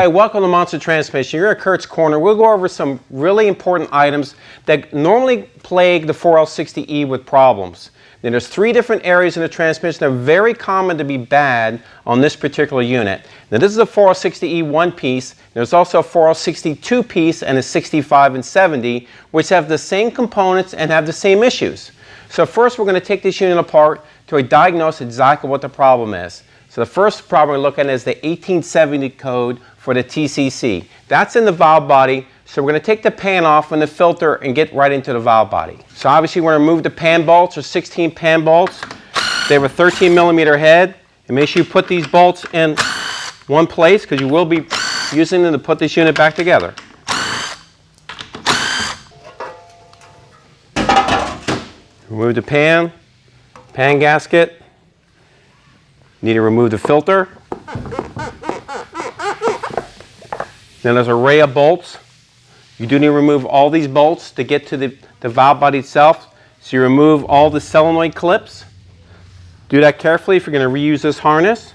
Hi, welcome to Monster Transmission. You're at Curt's Corner. We'll go over some really important items that normally plague the 4L60E with problems. Now, there's three different areas in the transmission that are very common to be bad on this particular unit. Now, this is a 4L60E one piece. There's also a 4L62 piece and a 65 and 70, which have the same components and have the same issues. So first, we're going to take this unit apart to diagnose exactly what the problem is. So the first problem we're looking at is the 1870 code for the TCC. That's in the valve body. So we're going to take the pan off and the filter and get right into the valve body. So obviously we're going to remove the pan bolts. There's 16 pan bolts. They have a 13 millimeter head. And make sure you put these bolts in one place because you will be using them to put this unit back together. Remove the pan gasket. Need to remove the filter. Then there's an array of bolts. You do need to remove all these bolts to get to the valve body itself. So you remove all the solenoid clips. Do that carefully if you're going to reuse this harness.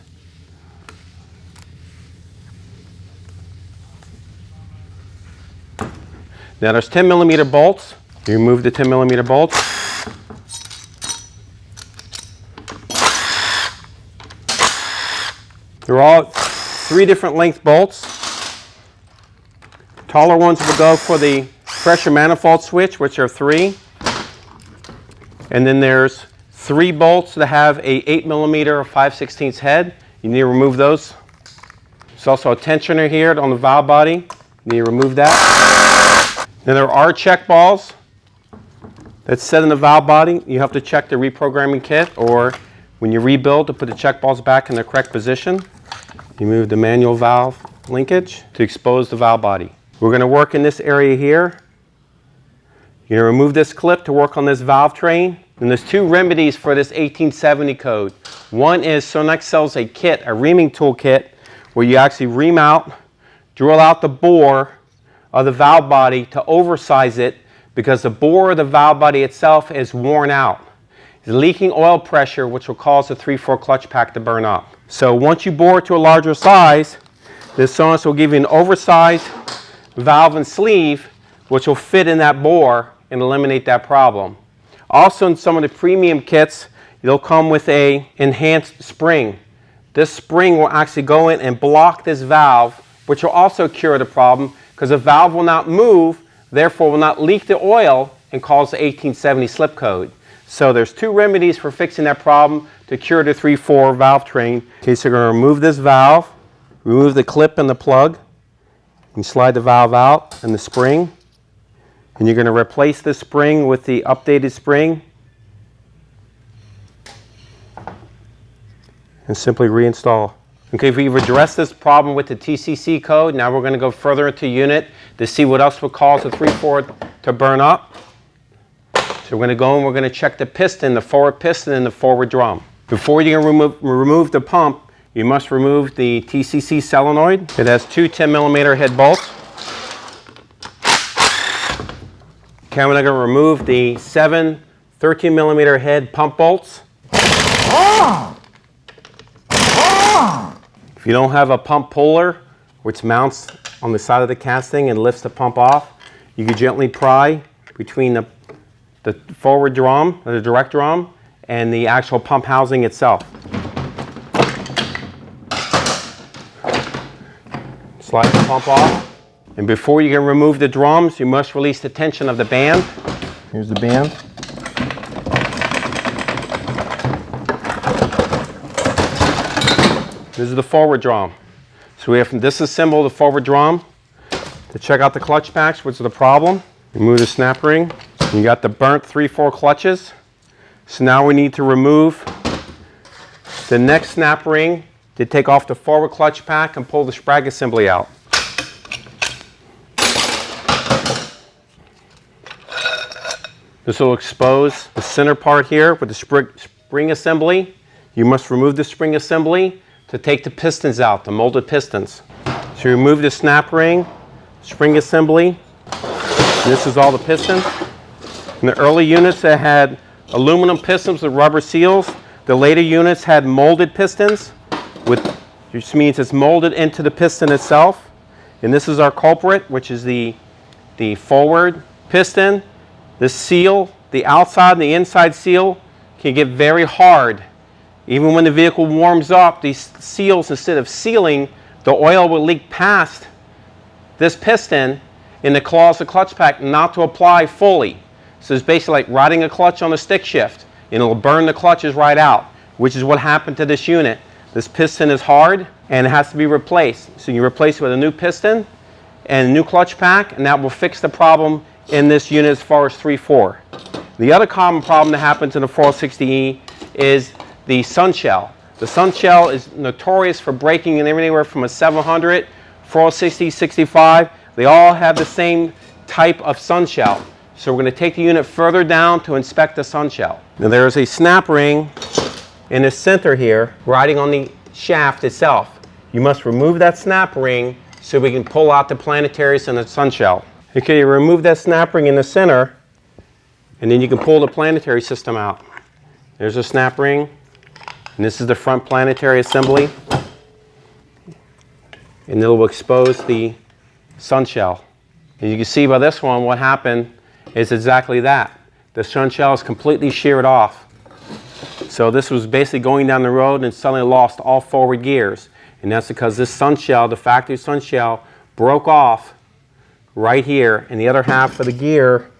Now there's 10 millimeter bolts. You remove the 10 millimeter bolts. They're all three different length bolts. Taller ones will go for the pressure manifold switch, which are 3. And then there's 3 bolts that have a 8 millimeter or 5/16 head. You need to remove those. There's also a tensioner here on the valve body. You need to remove that. Then there are check balls that's set in the valve body. You have to check the reprogramming kit, or when you rebuild, to put the check balls back in the correct position. You move the manual valve linkage to expose the valve body. We're going to work in this area here. You're going to remove this clip to work on this valve train. And there's 2 remedies for this 1870 code. One is Sonex sells a kit, a reaming tool kit, where you actually ream out, drill out the bore of the valve body to oversize it because the bore of the valve body itself is worn out. It's leaking oil pressure, which will cause the 3/4 clutch pack to burn up. So once you bore it to a larger size, this Sonex will give you an oversized valve and sleeve, which will fit in that bore and eliminate that problem. Also, in some of the premium kits, they'll come with a enhanced spring. This spring will actually go in and block this valve, which will also cure the problem because the valve will not move, therefore will not leak the oil and cause the 1870 slip code. So there's 2 remedies for fixing that problem to cure the 3/4 valve train. Okay, so you're going to remove this valve, remove the clip and the plug, and slide the valve out and the spring. And you're going to replace the spring with the updated spring and simply reinstall. Okay, if we've addressed this problem with the TCC code, now we're going to go further into unit to see what else would cause the 3/4 to burn up. So we're going to go and we're going to check the piston, the forward piston and the forward drum. Before you can remove the pump, you must remove the TCC solenoid. It has 2 10 millimeter head bolts. Okay, we're going to remove the 7 13 millimeter head pump bolts. If you don't have a pump puller, which mounts on the side of the casting and lifts the pump off, you can gently pry between the forward drum, the direct drum, and the actual pump housing itself. Slide the pump off. And before you can remove the drums, you must release the tension of the band. Here's the band. This is the forward drum. So we have to disassemble the forward drum to check out the clutch packs, which is the problem. Remove the snap ring. You got the burnt 3/4 clutches. So now we need to remove the next snap ring to take off the forward clutch pack and pull the sprag assembly out. This will expose the center part here with the spring assembly. You must remove the spring assembly to take the pistons out, the molded pistons. So you remove the snap ring, spring assembly. This is all the pistons. In the early units that had aluminum pistons with rubber seals, the later units had molded pistons, which means it's molded into the piston itself. And this is our culprit, which is the forward piston. The seal, the outside and the inside seal can get very hard. Even when the vehicle warms up, these seals, instead of sealing, the oil will leak past this piston and it causes the clutch pack not to apply fully. So it's basically like riding a clutch on a stick shift, and it'll burn the clutches right out, which is what happened to this unit. This piston is hard and it has to be replaced. So you replace it with a new piston and a new clutch pack, and that will fix the problem in this unit as far as 3.4. The other common problem that happens in the 4L60E is the sunshell. The sunshell is notorious for breaking in anywhere from a 700, 4L60, 65. They all have the same type of sunshell. So we're going to take the unit further down to inspect the sunshell. Now there is a snap ring in the center here riding on the shaft itself. You must remove that snap ring so we can pull out the planetaries and the sunshell. Okay, you remove that snap ring in the center, and then you can pull the planetary system out. There's a snap ring, and this is the front planetary assembly, and it will expose the sunshell. And you can see by this one what happened is exactly that. The sunshell is completely sheared off. So this was basically going down the road and suddenly lost all forward gears. And that's because this sunshell, the factory sunshell, broke off right here, and the other half of the gear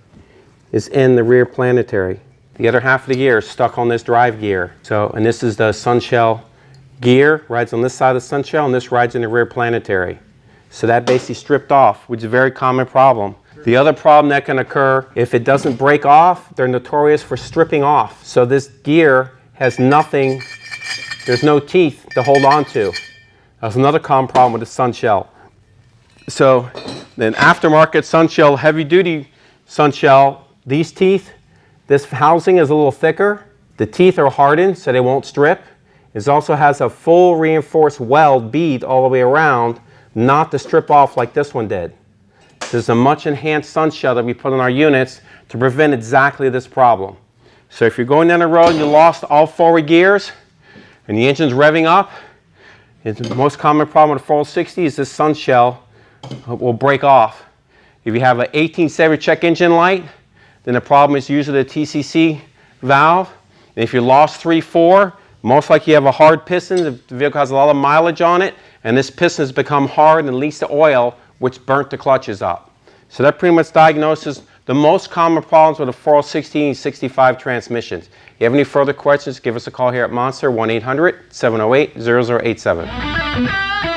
is in the rear planetary. The other half of the gear is stuck on this drive gear. So, and this is the sunshell gear, rides on this side of the sunshell, and this rides in the rear planetary. So that basically stripped off, which is a very common problem. The other problem that can occur, if it doesn't break off, they're notorious for stripping off. So this gear has nothing, there's no teeth to hold on to. That's another common problem with the sunshell. So then aftermarket sunshell, heavy duty sunshell, these teeth, this housing is a little thicker. The teeth are hardened so they won't strip. It also has a full reinforced weld bead all the way around, not to strip off like this one did. This is a much enhanced sunshell that we put on our units to prevent exactly this problem. So if you're going down the road and you lost all forward gears and the engine's revving up, it's the most common problem with a 4L60 is this sunshell will break off. If you have an 1870 check engine light, then the problem is usually the TCC valve. And if you lost 3.4, most likely you have a hard piston. The vehicle has a lot of mileage on it, and this piston has become hard and leaks the oil, which burnt the clutches up. So that pretty much diagnoses the most common problems with a 4L60 and 65 transmissions. If you have any further questions, give us a call here at Monster, 1-800-708-0087.